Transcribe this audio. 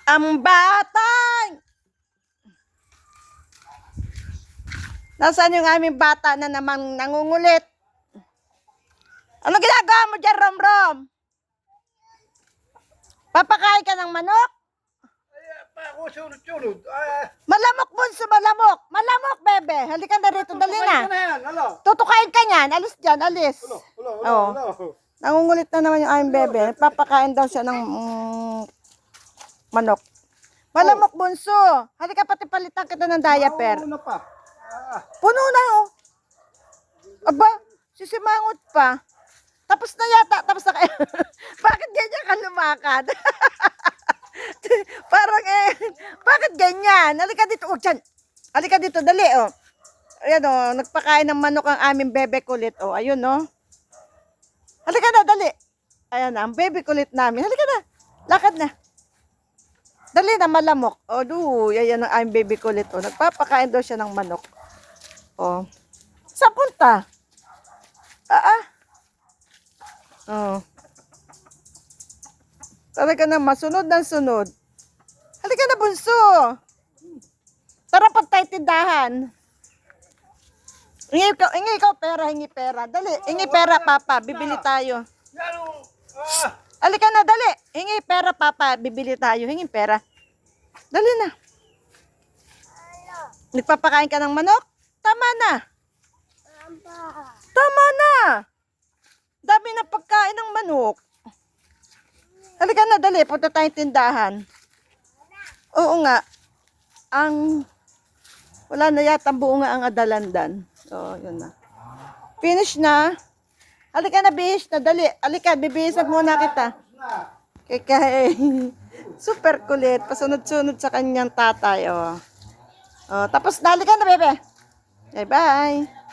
Ang batang! Nasaan yung aming bata na namang nangungulit? Ano ginagawa mo dyan, Rom-Rom? Papakain ka ng manok? Ay, ako sunod-sunod. Malamok, bunso, malamok. Malamok, bebe. Halika na rito, dali na. Yan, alo. Tutukain ka niyan. Alis dyan, alis. Ulo, Oo. Nangungulit na naman yung aming bebe. Papakain daw siya ng manok. Malamok, bunso. Halika, pati palitan kita ng diaper. Ano pa? Puno na, oh. Aba, sisimangot pa. Tapos na yata, tapos na kayo. Bakit ganyan ka lumakad? Parang bakit ganyan? Halika dito, oh, dyan. Halika dito, dali, oh. Ayan, oh, nagpakain ng manok ang aming bebe kulit, oh. Ayun, oh. Halika na, dali. Ayan na, ang bebe kulit namin. Halika na, lakad na. Dali na, malamok. Oh, ayan ang aming bebe kulit, oh. Nagpapakain daw siya ng manok. Oh. Saan punta? Oh. Talaga na masunod ng sunod. Halika na, bunso. Tara, pagtay tindahan. Hingi ikaw pera, hingi pera. Dali, hingi pera, papa. Bibili tayo. Halika na, dali. Hingi pera, papa. Bibili tayo. Hingi pera. Dali na. Nagpapakain ka ng manok? Tama na. Tama na. Dami na pagkain ng manok. Halika na, dali. Punta tayong tindahan. Oo nga. Wala na yata ang buo nga ang adalandan. Oo, yun na. Finish na. Halika na, bihish na. Dali. Halika, bibihisan muna kita. Kaya, super kulit. Pasunod-sunod sa kanyang tatay. Oh. Oh, tapos na. Halika na, bebe. Bye-bye.